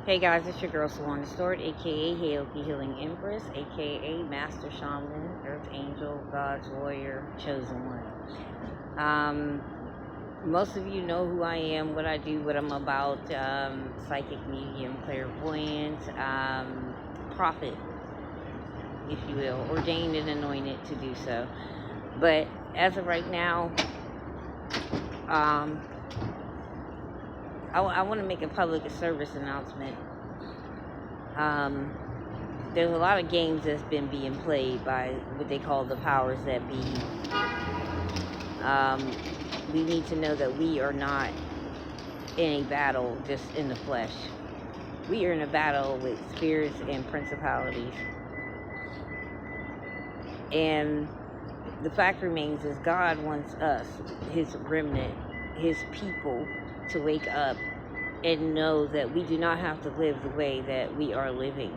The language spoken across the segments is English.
Hey guys, it's your girl Salon Restored, aka Hailey Healing Empress, aka Master Shaman, Earth Angel, God's Warrior, Chosen One. Most of you know who I am, what I do, what I'm about, psychic medium, clairvoyant, prophet, if you will, ordained and anointed to do so. But as of right now, I want to make a public service announcement. There's a lot of games that's been being played by what they call the powers that be. We need to know that we are not in a battle just in the flesh. We are in a battle with spirits and principalities. And the fact remains is God wants us, his remnant, his people, to wake up and know that we do not have to live the way that we are living.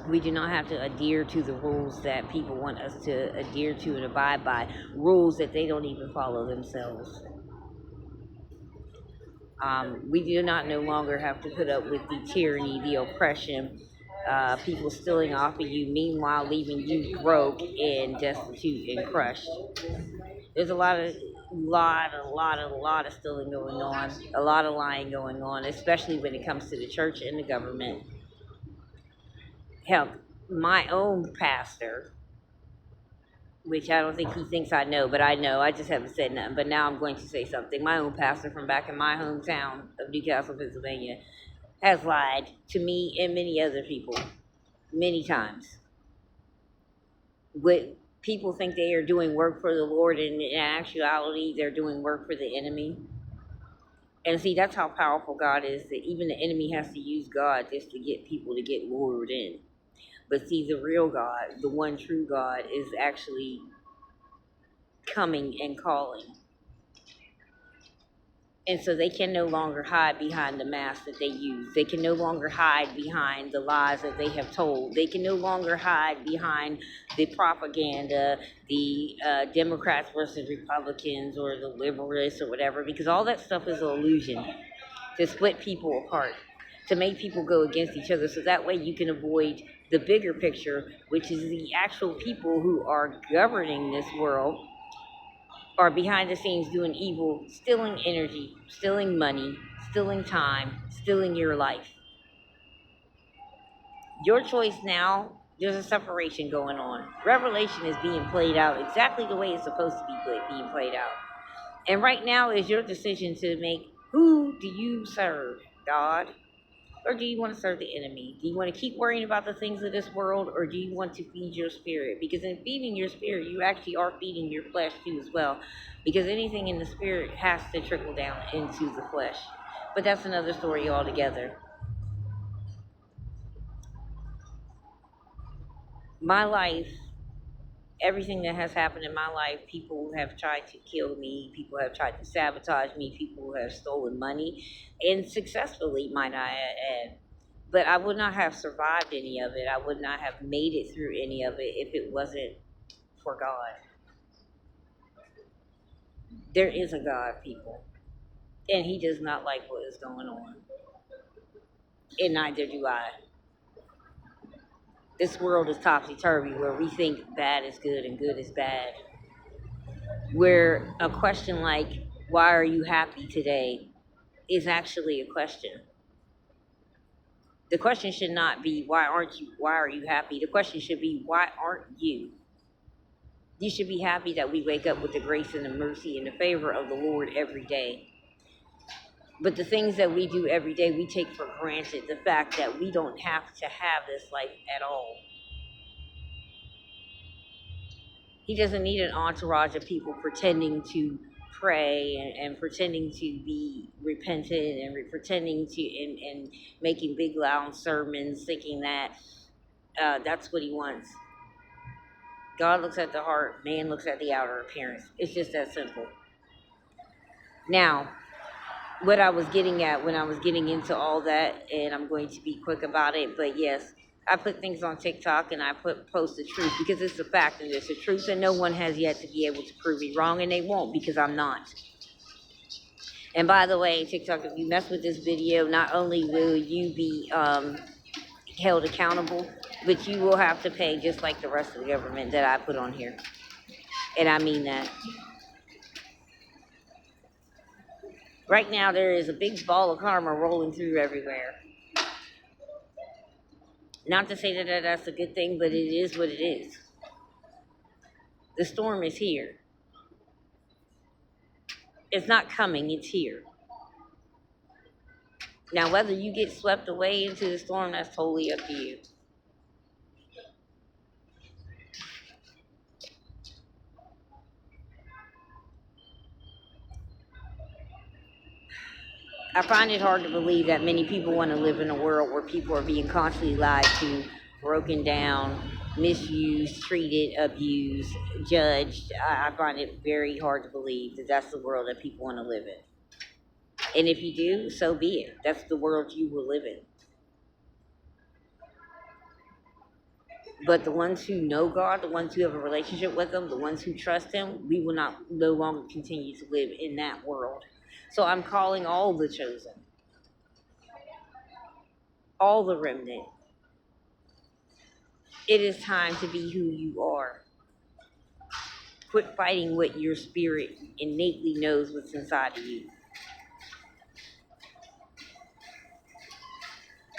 We do not have to adhere to the rules that people want us to adhere to and abide by, rules that they don't even follow themselves. We do not no longer have to put up with the tyranny, the oppression, people stealing off of you, meanwhile leaving you broke and destitute and crushed. There's a lot of stealing going on, a lot of lying going on, especially when it comes to the church and the government. Hell, my own pastor, which I don't think he thinks I know, but I know. I just haven't said nothing. But now I'm going to say something. My own pastor from back in my hometown of Newcastle, Pennsylvania, has lied to me and many other people many times. What people think they are doing work for the Lord, and in actuality, they're doing work for the enemy. And see, that's how powerful God is, that even the enemy has to use God just to get people to get lured in. But see, the real God, the one true God, is actually coming and calling. And so they can no longer hide behind the mask that they use. They can no longer hide behind the lies that they have told. They can no longer hide behind the propaganda, the Democrats versus Republicans or the liberalists or whatever, because all that stuff is an illusion to split people apart, to make people go against each other, so that way you can avoid the bigger picture, which is the actual people who are governing this world are behind the scenes doing evil, stealing energy, stealing money, stealing time, stealing your life. Your choice now, there's a separation going on. Revelation is being played out exactly the way it's supposed to be being played out. And right now is your decision to make, who do you serve? God? Or do you want to serve the enemy? Do you want to keep worrying about the things of this world, or do you want to feed your spirit? Because in feeding your spirit, you actually are feeding your flesh too as well. Because anything in the spirit has to trickle down into the flesh. But that's another story altogether. My life, everything that has happened in my life, people have tried to kill me, people have tried to sabotage me, people have stolen money, and successfully, might I add. But I would not have survived any of it. I would not have made it through any of it if it wasn't for God. There is a God, people. And he does not like what is going on. And neither do I. This world is topsy-turvy, where we think bad is good and good is bad. Where a question like, why are you happy today, is actually a question. The question should not be, why are you happy? The question should be, why aren't you? You should be happy that we wake up with the grace and the mercy and the favor of the Lord every day. But the things that we do every day, we take for granted the fact that we don't have to have this life at all. He doesn't need an entourage of people pretending to pray and pretending to be repentant and pretending to and making big loud sermons, thinking that that's what he wants. God looks at the heart, man looks at the outer appearance. It's just that simple. Now, what I was getting at when I was getting into all that, and I'm going to be quick about it, but yes, I put things on TikTok and I post the truth because it's a fact and it's the truth, and no one has yet to be able to prove me wrong, and they won't, because I'm not. And by the way, TikTok, if you mess with this video, not only will you be held accountable, but you will have to pay just like the rest of the government that I put on here. And I mean that. Right now, there is a big ball of karma rolling through everywhere. Not to say that that's a good thing, but it is what it is. The storm is here. It's not coming, it's here. Now, whether you get swept away into the storm, that's totally up to you. I find it hard to believe that many people want to live in a world where people are being constantly lied to, broken down, misused, treated, abused, judged. I find it very hard to believe that that's the world that people want to live in. And if you do, so be it. That's the world you will live in. But the ones who know God, the ones who have a relationship with Him, the ones who trust Him, we will no longer continue to live in that world. So I'm calling all the chosen, all the remnant. It is time to be who you are. Quit fighting what your spirit innately knows what's inside of you.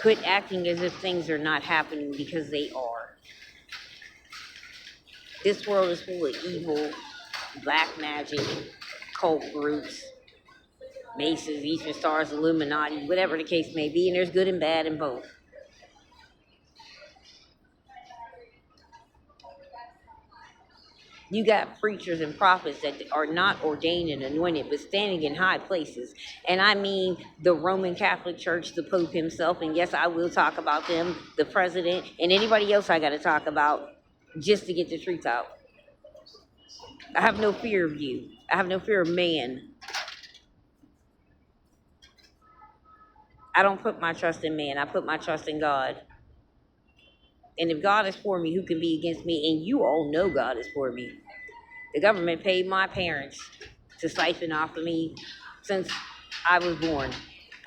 Quit acting as if things are not happening because they are. This world is full of evil, black magic, cult groups, Masons, Eastern Stars, Illuminati, whatever the case may be, and there's good and bad in both. You got preachers and prophets that are not ordained and anointed, but standing in high places. And I mean the Roman Catholic Church, the Pope himself, and yes, I will talk about them, the president, and anybody else I got to talk about just to get the truth out. I have no fear of you. I have no fear of man. I don't put my trust in man. I put my trust in God. And if God is for me, who can be against me? And you all know God is for me. The government paid my parents to siphon off of me since I was born.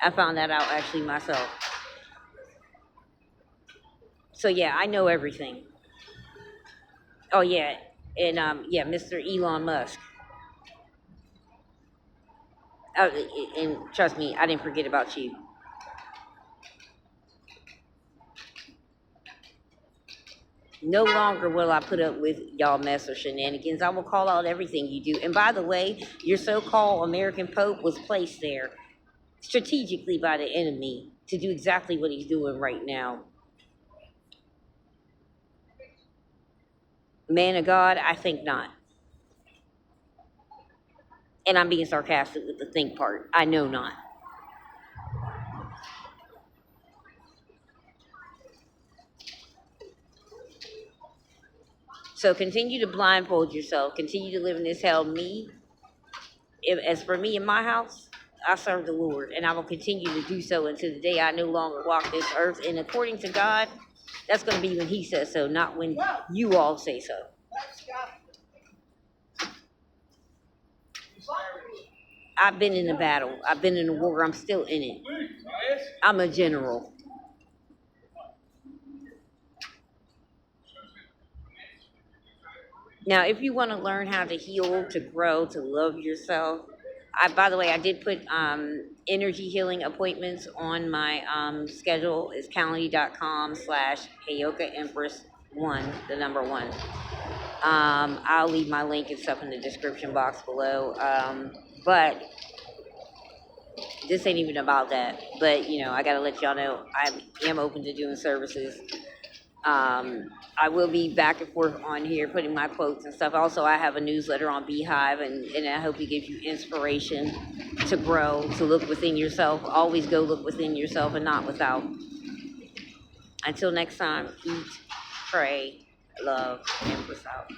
I found that out actually myself. So yeah, I know everything. Oh yeah, and yeah, Mr. Elon Musk. And trust me, I didn't forget about you. No longer will I put up with y'all mess or shenanigans. I will call out everything you do. And by the way, your so-called American Pope was placed there strategically by the enemy to do exactly what he's doing right now. Man of God, I think not. And I'm being sarcastic with the think part. I know not. So continue to blindfold yourself. Continue to live in this hell. As for me in my house, I serve the Lord. And I will continue to do so until the day I no longer walk this earth. And according to God, that's going to be when He says so, not when you all say so. I've been in a battle. I've been in a war. I'm still in it. I'm a general. Now, if you want to learn how to heal, to grow, to love yourself, by the way, I did put energy healing appointments on my schedule. It's calendly.com/Heyoka Empress 1, the number 1. I'll leave my link and stuff in the description box below. But this ain't even about that. But, you know, I got to let y'all know I am open to doing services. I will be back and forth on here putting my quotes and stuff. Also, I have a newsletter on Beehive, and I hope it gives you inspiration to grow, to look within yourself. Always go look within yourself and not without. Until next time, eat, pray, love, Empress out.